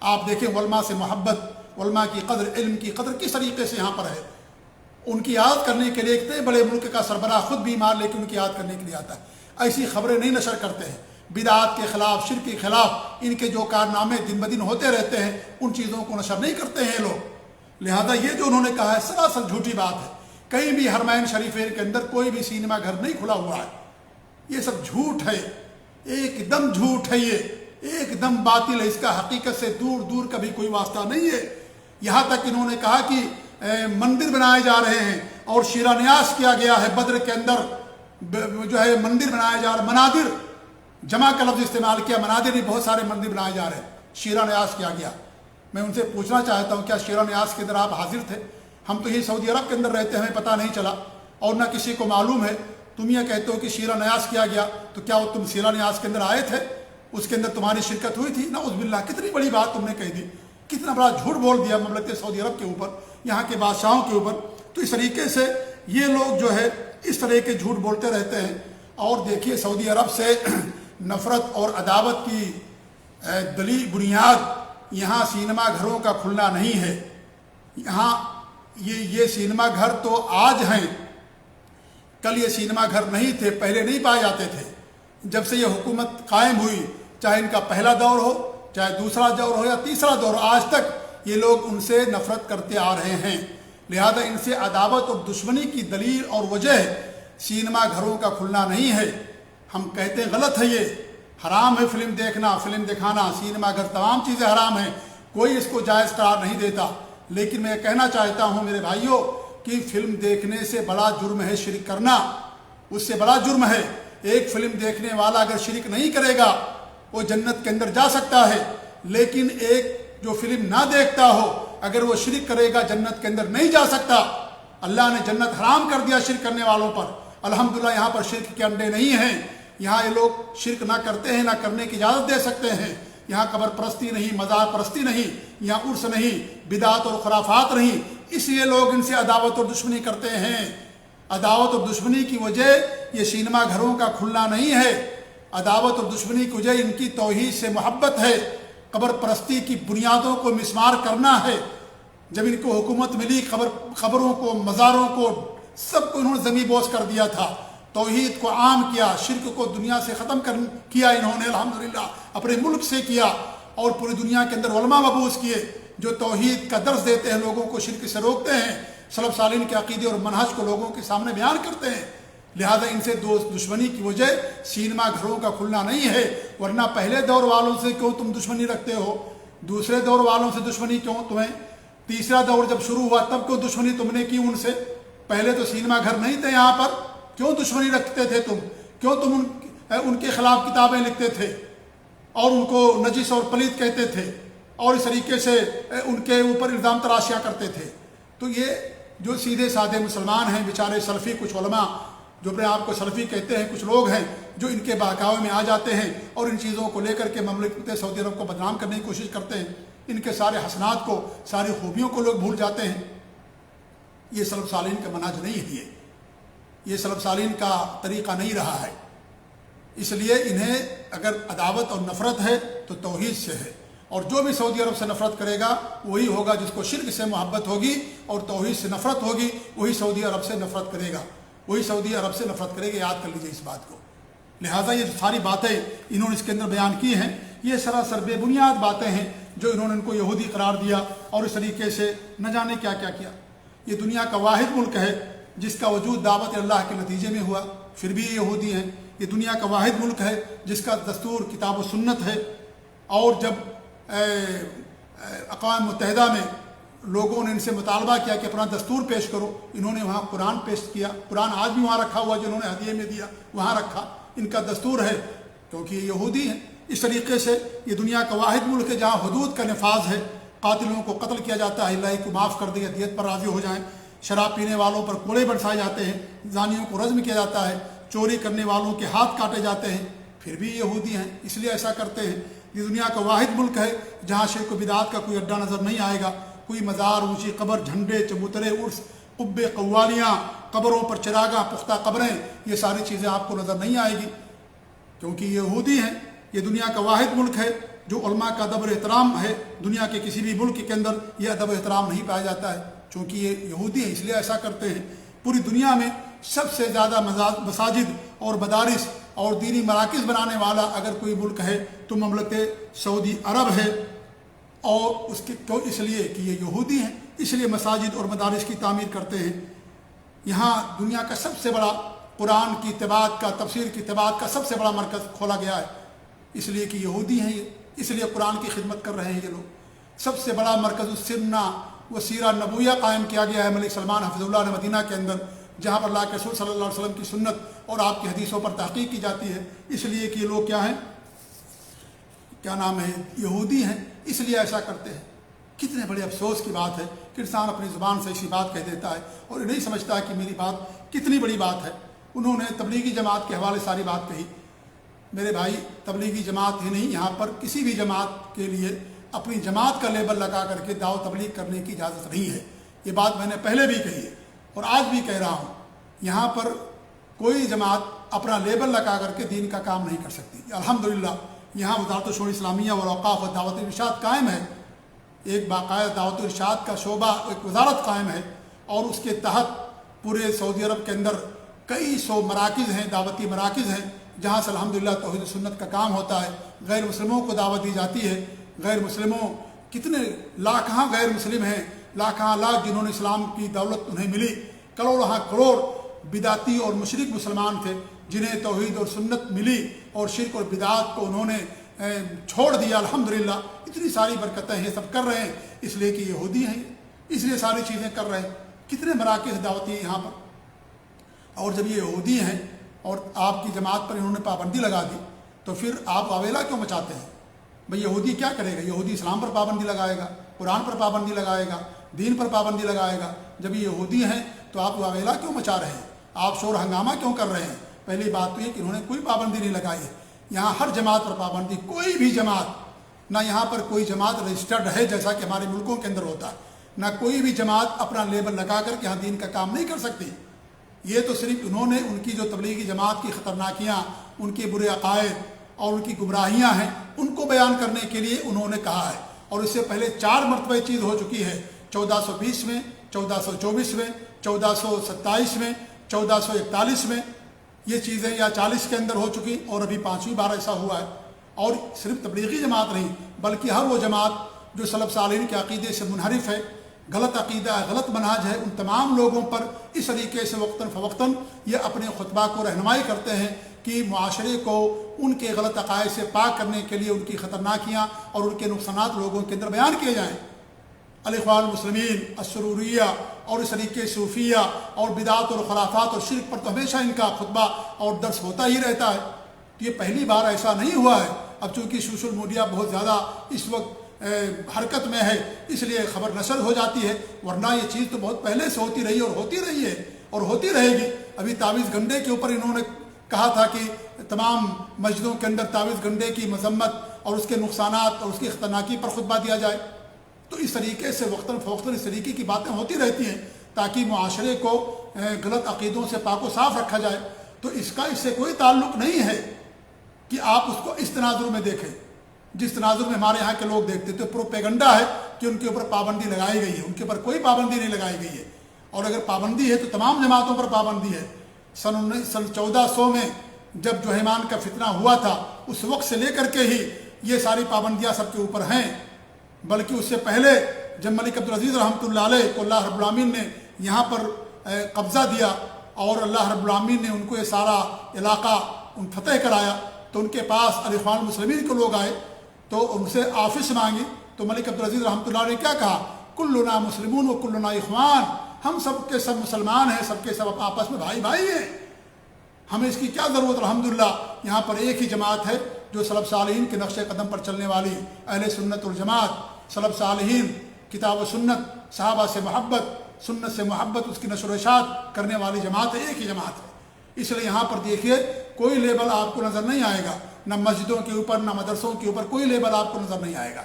آپ دیکھیں علماء سے محبت، علماء کی قدر، علم کی قدر کس طریقے سے یہاں پر ہے۔ ان کی عیادت کرنے کے لیے اتنے بڑے ملک کا سربراہ خود بیمار لیکن ان کی عیادت کرنے کے لیے آتا ہے۔ ایسی خبریں نہیں نشر کرتے ہیں، بدعات کے خلاف، شرک کے خلاف ان کے جو کارنامے دن بدن ہوتے رہتے ہیں ان چیزوں کو نشر نہیں کرتے ہیں لوگ۔ لہذا یہ جو انہوں نے کہا ہے سراسر جھوٹی بات ہے۔ کہیں بھی حرمین شریفین کے اندر کوئی بھی سینما گھر نہیں کھلا ہوا ہے، یہ سب جھوٹ ہے، ایک دم جھوٹ ہے، یہ ایک دم باطل ہے، اس کا حقیقت سے دور دور کا بھی کوئی واسطہ نہیں ہے۔ یہاں تک انہوں نے کہا کہ مندر بنائے جا رہے ہیں اور شیرہ نیاز کیا گیا ہے، بدر کے اندر جو ہے مندر بنائے جا رہے، منادر، جمع کا لفظ استعمال کیا، منادر نہیں، بہت سارے مندر بنائے جا رہے ہیں، شیرہ نیاز کیا گیا۔ میں ان سے پوچھنا چاہتا ہوں کیا شیرہ نیاز کے اندر آپ حاضر تھے؟ ہم تو یہ سعودی عرب کے اندر رہتے ہیں، ہمیں پتہ نہیں چلا اور نہ کسی کو معلوم ہے۔ تم یہ کہتے ہو کہ شیرہ نیاز کیا گیا، تو کیا وہ تم شیرہ نیاز کے اندر آئے تھے؟ اس کے اندر تمہاری شرکت ہوئی تھی؟ نعوذ باللہ، کتنی بڑی بات تم نے کہہ دی، کتنا بڑا جھوٹ بول دیا مملکت سعودی عرب کے اوپر، یہاں کے بادشاہوں کے اوپر۔ تو اس طریقے سے یہ لوگ جو ہے اس طرح کے جھوٹ بولتے رہتے ہیں۔ اور دیکھیے سعودی عرب سے نفرت اور عداوت کی دلیل بنیاد یہاں سینما گھروں کا کھلنا نہیں ہے۔ یہاں یہ سینما گھر تو آج ہیں، کل یہ سینما گھر نہیں تھے، پہلے نہیں پائے جاتے تھے۔ جب سے یہ حکومت قائم ہوئی، چاہے ان کا پہلا دور ہو، چاہے دوسرا دور ہو یا تیسرا دور ہو، آج تک یہ لوگ ان سے نفرت کرتے آ رہے ہیں۔ لہذا ان سے عداوت اور دشمنی کی دلیل اور وجہ سینما گھروں کا کھلنا نہیں ہے۔ ہم کہتے ہیں غلط ہے، یہ حرام ہے فلم دیکھنا، فلم دکھانا، سینما گھر، تمام چیزیں حرام ہیں، کوئی اس کو جائز قرار نہیں دیتا۔ لیکن میں کہنا چاہتا ہوں میرے بھائیوں کہ فلم دیکھنے سے بڑا جرم ہے شرک کرنا، اس سے بڑا جرم ہے۔ ایک فلم دیکھنے والا اگر شرک نہیں کرے گا وہ جنت کے اندر جا سکتا ہے، لیکن ایک جو فلم نہ دیکھتا ہو اگر وہ شرک کرے گا جنت کے اندر نہیں جا سکتا۔ اللہ نے جنت حرام کر دیا شرک کرنے والوں پر، الحمدللہ یہاں پر شرک کے انڈے نہیں ہیں، یہاں یہ لوگ شرک نہ کرتے ہیں، نہ کرنے کی اجازت دے سکتے ہیں۔ یہاں قبر پرستی نہیں، مزار پرستی نہیں، یہاں عرس نہیں، بدعات اور خرافات نہیں، اس لیے لوگ ان سے عداوت اور دشمنی کرتے ہیں۔ عداوت اور دشمنی کی وجہ یہ سینما گھروں کا کھلنا نہیں ہے، عداوت اور دشمنی کی وجہ ان کی توحید سے محبت ہے، قبر پرستی کی بنیادوں کو مسمار کرنا ہے۔ جب ان کو حکومت ملی، قبروں کو، مزاروں کو، سب کو انہوں نے زمین بوس کر دیا تھا، توحید کو عام کیا، شرک کو دنیا سے ختم کیا انہوں نے الحمدللہ اپنے ملک سے کیا، اور پوری دنیا کے اندر علماء مبعوث کیے جو توحید کا درس دیتے ہیں، لوگوں کو شرک سے روکتے ہیں، سلف صالحین کے عقیدے اور منہج کو لوگوں کے سامنے بیان کرتے ہیں۔ لہذا ان سے دشمنی کی وجہ سینما گھروں کا کھلنا نہیں ہے، ورنہ پہلے دور والوں سے کیوں تم دشمنی رکھتے ہو، دوسرے دور والوں سے دشمنی کیوں تمہیں، تیسرا دور جب شروع ہوا تب کیوں دشمنی تم نے کی ان سے؟ پہلے تو سینما گھر نہیں تھے یہاں پر، کیوں دشمنی رکھتے تھے تم؟ کیوں تم ان کے خلاف کتابیں لکھتے تھے اور ان کو نجس اور پلید کہتے تھے اور اس طریقے سے ان کے اوپر الزام تراشیاں کرتے تھے؟ تو یہ جو سیدھے سادے مسلمان ہیں بیچارے سلفی، کچھ علماء جو اپنے آپ کو سلفی کہتے ہیں، کچھ لوگ ہیں جو ان کے بہکاوے میں آ جاتے ہیں اور ان چیزوں کو لے کر کے مملکت سعودی عرب کو بدنام کرنے کی کوشش کرتے ہیں، ان کے سارے حسنات کو، ساری خوبیوں کو لوگ بھول جاتے ہیں۔ یہ سلف صالحین کا منہج نہیں ہے، یہ سلف صالحین کا طریقہ نہیں رہا ہے۔ اس لیے انہیں اگر عداوت اور نفرت ہے تو توحید سے ہے، اور جو بھی سعودی عرب سے نفرت کرے گا وہی ہوگا جس کو شرک سے محبت ہوگی اور توحید سے نفرت ہوگی، وہی سعودی عرب سے نفرت کرے گا، وہی سعودی عرب سے نفرت کرے گا، یاد کر لیجئے اس بات کو۔ لہٰذا یہ ساری باتیں انہوں نے اس کے اندر بیان کی ہیں، یہ سراسر بے بنیاد باتیں ہیں جو انہوں نے ان کو یہودی قرار دیا اور اس طریقے سے نہ جانے کیا کیا کیا۔ یہ دنیا کا واحد ملک ہے جس کا وجود دعوت اللہ کے نتیجے میں ہوا، پھر بھی یہ یہودی ہیں۔ یہ دنیا کا واحد ملک ہے جس کا دستور کتاب و سنت ہے، اور جب اقوام متحدہ میں لوگوں نے ان سے مطالبہ کیا کہ اپنا دستور پیش کرو، انہوں نے وہاں قرآن پیش کیا۔ قرآن آج بھی وہاں رکھا ہوا، جنہوں نے ہدیے میں دیا وہاں رکھا، ان کا دستور ہے کیونکہ یہ یہودی ہیں۔ اس طریقے سے یہ دنیا کا واحد ملک ہے جہاں حدود کا نفاذ ہے، قاتلوں کو قتل کیا جاتا ہے، اللہ کو معاف کر دے، دیت پر راضی ہو جائیں، شراب پینے والوں پر کوڑے برسائے جاتے ہیں، زانیوں کو رجم کیا جاتا ہے، چوری کرنے والوں کے ہاتھ کاٹے جاتے ہیں، پھر بھی یہودی ہیں، اس لیے ایسا کرتے ہیں۔ یہ دنیا کا واحد ملک ہے جہاں شرک و بدعات کا کوئی اڈا نظر نہیں آئے گا، کوئی مزار، اونچی قبر، جھنڈے، چبوترے، عرس، قبے، قوالیاں، قبروں پر چراغاں، پختہ قبریں، یہ ساری چیزیں آپ کو نظر نہیں آئے گی کیونکہ یہ یہودی ہیں۔ یہ دنیا کا واحد ملک ہے جو علماء کا ادب و احترام ہے، دنیا کے کسی بھی ملک کے اندر یہ ادب و احترام نہیں پایا جاتا ہے چونکہ یہ یہودی ہیں، اس لیے ایسا کرتے ہیں۔ پوری دنیا میں سب سے زیادہ مساجد اور مدارس اور دینی مراکز بنانے والا اگر کوئی ملک ہے تو مملکت سعودی عرب ہے، اور اس کے تو اس لیے کہ یہ یہودی ہیں، اس لیے مساجد اور مدارس کی تعمیر کرتے ہیں۔ یہاں دنیا کا سب سے بڑا قرآن کی طباعت کا، تفسیر کی طباعت کا سب سے بڑا مرکز کھولا گیا ہے، اس لیے کہ یہودی ہیں یہ، اس لیے قرآن کی خدمت کر رہے ہیں یہ لوگ۔ سب سے بڑا مرکز السنہ و سیرہ نبویہ قائم کیا گیا ہے ملک سلمان حفظ اللہ نے مدینہ کے اندر، جہاں پر اللہ کے رسول صلی اللہ علیہ وسلم کی سنت اور آپ کی حدیثوں پر تحقیق کی جاتی ہے، اس لیے کہ یہ لوگ کیا ہیں، کیا نام ہے، یہودی ہیں، اس لیے ایسا کرتے ہیں۔ کتنے بڑے افسوس کی بات ہے کہ انسان اپنی زبان سے ایسی بات کہہ دیتا ہے اور نہیں سمجھتا کہ میری بات کتنی بڑی بات ہے۔ انہوں نے تبلیغی جماعت کے حوالے ساری بات کہی۔ میرے بھائی، تبلیغی جماعت ہی نہیں، یہاں پر کسی بھی جماعت کے لیے اپنی جماعت کا لیبل لگا کر کے دعوت تبلیغ کرنے کی اجازت نہیں ہے۔ یہ بات میں نے پہلے بھی کہی ہے اور آج بھی کہہ رہا ہوں، یہاں پر کوئی جماعت اپنا لیبل لگا کر کے دین کا کام نہیں کر سکتی۔ الحمدللہ یہاں وزارت الشؤون اسلامیہ والاوقاف و دعوت ارشاد قائم ہے، ایک باقاعدہ دعوت ارشاد کا شعبہ، ایک وزارت قائم ہے، اور اس کے تحت پورے سعودی عرب کے اندر کئی سو مراکز ہیں، دعوتی مراکز ہیں، جہاں سے الحمدللہ توحید و سنت کا کام ہوتا ہے، غیر مسلموں کو دعوت دی جاتی ہے۔ غیر مسلموں کتنے لاکھاں غیر مسلم ہیں، لاکھاں لاکھ جنہوں نے اسلام کی دولت انہیں ملی، کروڑاں کروڑ بدعتی اور مشرک مسلمان تھے جنہیں توحید اور سنت ملی اور شرک اور بدعات کو انہوں نے چھوڑ دیا۔ الحمدللہ اتنی ساری برکتیں یہ سب کر رہے ہیں اس لیے کہ یہودی ہیں، اس لیے ساری چیزیں کر رہے ہیں۔ کتنے مراکز دعوتی ہیں یہاں پر، اور جب یہ یہودی ہیں اور آپ کی جماعت پر انہوں نے پابندی لگا دی تو پھر آپ واویلا کیوں مچاتے ہیں؟ بھئی یہودی کیا کرے گا؟ یہودی اسلام پر پابندی لگائے گا، قرآن پر پابندی لگائے گا، دین پر پابندی لگائے گا۔ جب یہ یہودی ہیں تو آپ واویلا کیوں مچا رہے ہیں؟ آپ شور ہنگامہ کیوں کر رہے ہیں؟ پہلی بات تو یہ کہ انہوں نے کوئی پابندی نہیں لگائی ہے، یہاں ہر جماعت پر پابندی، کوئی بھی جماعت، نہ یہاں پر کوئی جماعت رجسٹرڈ ہے جیسا کہ ہمارے ملکوں کے اندر ہوتا ہے، نہ کوئی بھی جماعت اپنا لیبل لگا کر کے یہاں دین کا کام نہیں کر سکتی۔ یہ تو صرف انہوں نے ان کی جو تبلیغی جماعت کی خطرناکیاں، ان کے برے عقائد اور ان کی گمراہیاں ہیں، ان کو بیان کرنے کے لیے انہوں نے کہا ہے، اور اس سے پہلے 4 مرتبہ چیز ہو چکی ہے، 1420 میں، 1424 میں، 1427 میں، 1441 میں، یہ چیزیں یا 40 کے اندر ہو چکی، اور ابھی 5ویں بار ایسا ہوا ہے۔ اور صرف تبلیغی جماعت نہیں بلکہ ہر وہ جماعت جو سلف صالحین کے عقیدے سے منحرف ہے، غلط عقیدہ ہے، غلط منہج ہے، ان تمام لوگوں پر اس طریقے سے وقتاً فوقتاً یہ اپنے خطبہ کو رہنمائی کرتے ہیں کہ معاشرے کو ان کے غلط عقائد سے پاک کرنے کے لیے ان کی خطرناکیاں اور ان کے نقصانات لوگوں کے اندر بیان کیے جائیں۔ الاخوان المسلمین، السروریہ اور اس طریقے صوفیہ اور بدعات اور خرافات اور شرک پر تو ہمیشہ ان کا خطبہ اور درس ہوتا ہی رہتا ہے۔ یہ پہلی بار ایسا نہیں ہوا ہے۔ اب چونکہ سوشل میڈیا بہت زیادہ اس وقت حرکت میں ہے، اس لیے خبر نشر ہو جاتی ہے، ورنہ یہ چیز تو بہت پہلے سے ہوتی رہی اور ہوتی رہی ہے اور ہوتی رہے گی۔ ابھی تعویذ گنڈے کے اوپر انہوں نے کہا تھا کہ تمام مسجدوں کے اندر تعویذ گنڈے کی مذمت اور اس کے نقصانات اور اس کی خطرناکی پر خطبہ دیا جائے۔ تو اس طریقے سے وقتاً فوقتاً اس طریقے کی باتیں ہوتی رہتی ہیں تاکہ معاشرے کو غلط عقیدوں سے پاک و صاف رکھا جائے۔ تو اس سے کوئی تعلق نہیں ہے کہ آپ اس کو اس تناظر میں دیکھیں جس تناظر میں ہمارے یہاں کے لوگ دیکھتے تو پروپیگنڈا ہے کہ ان کے اوپر پابندی لگائی گئی ہے، ان کے اوپر کوئی پابندی نہیں لگائی گئی ہے، اور اگر پابندی ہے تو تمام جماعتوں پر پابندی ہے۔ سن 1400 میں جب جوہیمان کا فتنہ ہوا تھا اس وقت سے لے کر کے ہی یہ ساری پابندیاں سب کے اوپر ہیں، بلکہ اس سے پہلے جب ملک عبدالعزیز رحمۃ اللہ علیہ کو اللہ رب العالمین نے یہاں پر قبضہ دیا اور اللہ رب العالمین نے ان کو یہ سارا علاقہ فتح کرایا، تو ان کے پاس الاخوان المسلمین کے لوگ آئے تو ان سے آفس مانگی، تو ملک عبدالعزیز رحمۃ اللہ علیہ نے کیا کہا؟ کلنا مسلمون و کلنا اخوان، ہم سب کے سب مسلمان ہیں، سب کے سب آپس میں بھائی بھائی ہیں، ہمیں اس کی کیا ضرورت؟ الحمدللہ یہاں پر ایک ہی جماعت ہے جو سلف صالحین کے نقش قدم پر چلنے والی اہل سنت والجماعت، سلف صالحین کتاب و سنت، صحابہ سے محبت، سنت سے محبت، اس کی نشر و اشاعت کرنے والی جماعت ہے، ایک ہی جماعت ہے۔ اس لیے یہاں پر دیکھیے کوئی لیبل آپ کو نظر نہیں آئے گا، نہ مسجدوں کے اوپر نہ مدرسوں کے اوپر کوئی لیبل آپ کو نظر نہیں آئے گا۔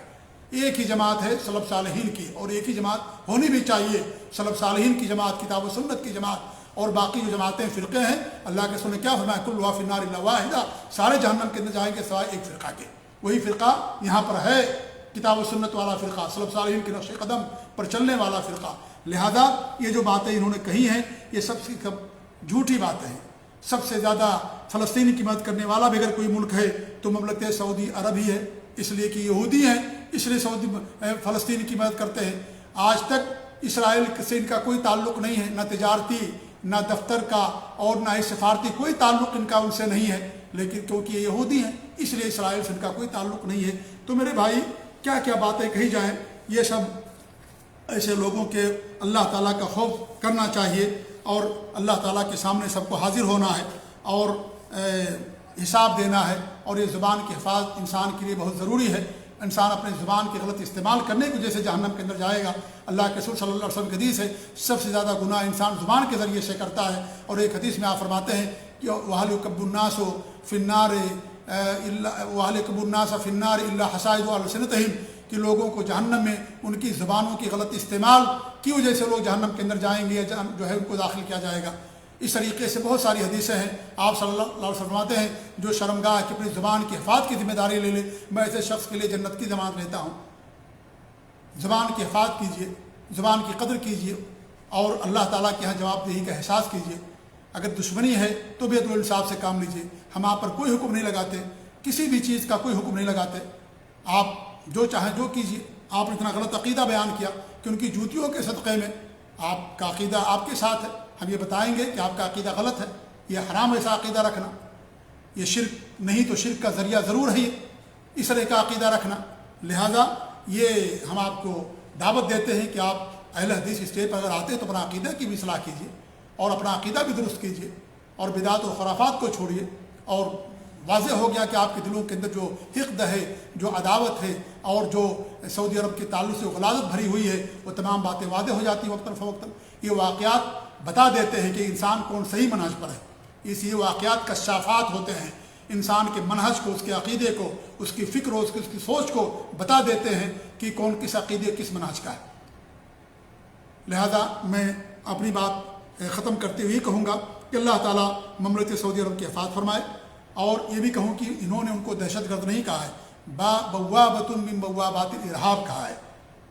ایک ہی جماعت ہے سلف صالحین کی، اور ایک ہی جماعت ہونی بھی چاہیے، سلف صالحین کی جماعت، کتاب و سنت کی جماعت، اور باقی جو جماعتیں فرقے ہیں اللہ کے رسول نے کیا فرمایا؟ کل فی النار الا واحدہ، سارے جہنم کے اندر جائیں گے سوائے ایک فرقہ کے۔ وہی فرقہ یہاں پر ہے، کتاب و سنت والا فرقہ، سلف صالحین کے نقش قدم پر چلنے والا فرقہ۔ لہذا یہ جو باتیں انہوں نے کہی ہیں یہ سب سے جھوٹی باتیں ہیں۔ سب سے زیادہ فلسطین کی مدد کرنے والا بھی اگر کوئی ملک ہے تو مملکت سعودی عرب ہی ہے، اس لیے کہ یہودی ہیں، اس لیے سعودی فلسطین کی مدد کرتے ہیں۔ آج تک اسرائیل سے ان کا کوئی تعلق نہیں ہے، نہ تجارتی نہ دفتر کا اور نہ ہی سفارتی کوئی تعلق ان کا ان سے نہیں ہے، لیکن کیونکہ یہ یہودی ہیں اس لیے اسرائیل سے ان کا کوئی تعلق نہیں ہے۔ تو میرے بھائی کیا کیا باتیں کہی جائیں، یہ سب ایسے لوگوں کے اللہ تعالیٰ کا خوف کرنا چاہیے اور اللہ تعالیٰ کے سامنے سب کو حاضر ہونا ہے اور حساب دینا ہے، اور یہ زبان کی حفاظت انسان کے لیے بہت ضروری ہے۔ انسان اپنے زبان کے غلط استعمال کرنے کی وجہ سے جہنم کے اندر جائے گا۔ اللہ کے رسول صلی اللہ علیہ وسلم کی حدیث ہے سب سے زیادہ گناہ انسان زبان کے ذریعے سے کرتا ہے، اور ایک حدیث میں آپ فرماتے ہیں کہ وَهَلْ يُكَبُّ النَّاسُ فِي النَّارِ وَهَلْ يُكَبُّ النَّاسَ فِي النَّارِ إِلَّا حَصَائِدُ أَلْسِنَتِهِمْ، کہ لوگوں کو جہنم میں ان کی زبانوں کی غلط استعمال کی وجہ سے لوگ جہنم کے اندر جائیں گے، جو ہے ان کو داخل کیا جائے گا۔ اس طریقے سے بہت ساری حدیثیں ہیں۔ آپ صلی اللہ علیہ وسلم فرماتے ہیں جو شرمگاہ کی اپنی زبان کی حفاظت کی ذمہ داری لے لے، میں ایسے شخص کے لیے جنت کی ضمانت لیتا ہوں۔ زبان کی حفاظت کیجیے، زبان کی قدر کیجیے، اور اللہ تعالیٰ کے یہاں جواب دہی کا احساس کیجیے۔ اگر دشمنی ہے تو بھی عدل و انصاف سے کام لیجیے۔ ہم آپ پر کوئی حکم نہیں لگاتے، کسی بھی چیز کا کوئی حکم نہیں لگاتے، آپ جو چاہیں جو کیجیے۔ آپ نے اتنا غلط عقیدہ بیان کیا کہ ان کی جوتیوں کے صدقے میں آپ کا عقیدہ آپ کے ساتھ ہے، ہم یہ بتائیں گے کہ آپ کا عقیدہ غلط ہے، یہ حرام ایسا عقیدہ رکھنا، یہ شرک نہیں تو شرک کا ذریعہ ضرور ہے یہ اس طرح کا عقیدہ رکھنا۔ لہذا یہ ہم آپ کو دعوت دیتے ہیں کہ آپ اہل حدیث اسٹیج پر اگر آتے ہیں تو اپنا عقیدہ کی بھی اصلاح کیجیے اور اپنا عقیدہ بھی درست کیجیے اور بدعت اور خرافات کو چھوڑیے، اور واضح ہو گیا کہ آپ کے دلوں کے اندر جو حقد ہے، جو عداوت ہے، اور جو سعودی عرب کے تعلق سے غلاظت بھری ہوئی ہے، وہ تمام باتیں واضح ہو جاتی ہیں وقتاً فوقتاً۔ یہ واقعات بتا دیتے ہیں کہ انسان کون صحیح منہج پر ہے۔ اس یہ واقعات کشافات ہوتے ہیں، انسان کے منہج کو، اس کے عقیدے کو، اس کی فکر و اس کی سوچ کو بتا دیتے ہیں کہ کون کس عقیدے کس منہج کا ہے۔ لہذا میں اپنی بات ختم کرتے ہوئے کہوں گا کہ اللہ تعالیٰ مملکت سعودی عرب کی حفاظت فرمائے، اور یہ بھی کہوں کہ انہوں نے ان کو دہشت گرد نہیں کہا ہے، بوابۃ من بوابات الارہاب کہا ہے،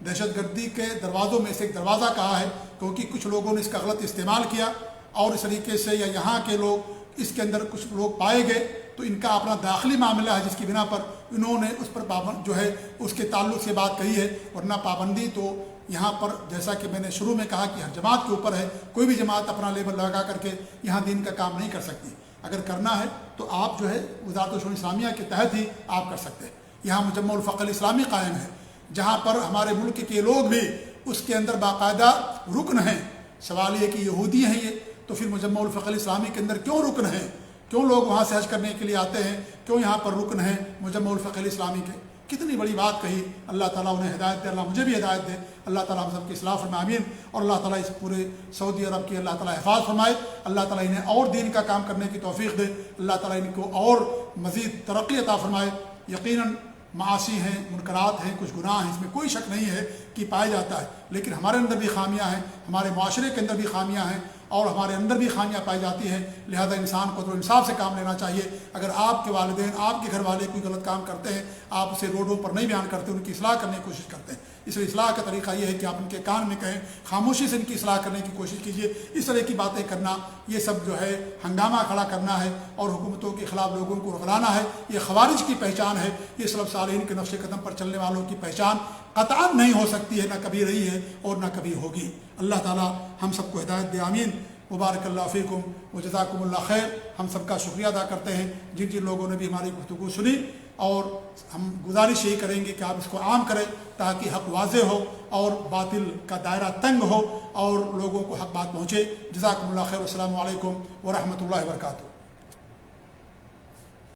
دہشت گردی کے دروازوں میں سے ایک دروازہ کہا ہے، کیونکہ کچھ لوگوں نے اس کا غلط استعمال کیا اور اس طریقے سے یا یہاں کے لوگ اس کے اندر کچھ لوگ پائے گئے تو ان کا اپنا داخلی معاملہ ہے جس کی بنا پر انہوں نے اس پر پابند جو ہے اس کے تعلق سے بات کہی ہے، ورنہ پابندی تو یہاں پر جیسا کہ میں نے شروع میں کہا کہ ہر جماعت کے اوپر ہے، کوئی بھی جماعت اپنا لیبل لگا کر کے یہاں دین کا کام نہیں کر سکتی، اگر کرنا ہے تو آپ جو ہے وزارت الشؤون اسلامیہ کے تحت ہی آپ کر سکتے ہیں۔ یہاں مجمع الفقہ الاسلامی قائم ہے جہاں پر ہمارے ملک کے لوگ بھی اس کے اندر باقاعدہ رکن ہیں۔ سوال یہ کہ یہودی ہیں یہ تو پھر مجمع الفقہ الاسلامی کے اندر کیوں رکن ہیں؟ کیوں لوگ وہاں سے حج کرنے کے لیے آتے ہیں؟ کیوں یہاں پر رکن ہیں مجمع الفقہ الاسلامی کے؟ کتنی بڑی بات کہی، اللہ تعالیٰ انہیں ہدایت دے، اللہ مجھے بھی ہدایت دے، اللہ تعالیٰ ہم سب کی اصلاح فرمائے، آمین۔ اور اللہ تعالیٰ اس پورے سعودی عرب کی اللہ تعالیٰ حفاظت فرمائے، اللہ تعالیٰ انہیں اور دین کا کام کرنے کی توفیق دے، اللہ تعالیٰ ان کو اور مزید ترقی عطا فرمائے۔ یقیناً معاصی ہیں، منکرات ہیں، کچھ گناہ ہیں، اس میں کوئی شک نہیں ہے کہ پایا جاتا ہے، لیکن ہمارے اندر بھی خامیاں ہیں، ہمارے معاشرے کے اندر بھی خامیاں ہیں اور ہمارے اندر بھی خامیاں پائی جاتی ہیں، لہذا انسان کو تو انصاف سے کام لینا چاہیے۔ اگر آپ کے والدین، آپ کے گھر والے کوئی غلط کام کرتے ہیں، آپ اسے روڈوں پر نہیں بیان کرتے، ان کی اصلاح کرنے کی کوشش کرتے ہیں۔ اس لیے اصلاح کا طریقہ یہ ہے کہ آپ ان کے کان میں کہیں، خاموشی سے ان کی اصلاح کرنے کی کوشش کیجیے۔ اس طرح کی باتیں کرنا، یہ سب جو ہے ہنگامہ کھڑا کرنا ہے اور حکومتوں کے خلاف لوگوں کو رغلانا ہے، یہ خوارج کی پہچان ہے، یہ سلف صالحین کے نقش قدم پر چلنے والوں کی پہچان قطعاً نہیں ہو سکتی ہے، نہ کبھی رہی ہے اور نہ کبھی ہوگی۔ اللہ تعالیٰ ہم سب کو ہدایت دے، آمین۔ مبارک اللہ فیکم و جزاکم اللہ خیر۔ ہم سب کا شکریہ ادا کرتے ہیں جن جن لوگوں نے بھی ہماری گفتگو سنی، اور ہم گزارش یہی کریں گے کہ آپ اس کو عام کریں تاکہ حق واضح ہو اور باطل کا دائرہ تنگ ہو اور لوگوں کو حق بات پہنچے۔ جزاکم اللہ خیر، السلام علیکم ورحمۃ اللہ وبرکاتہ۔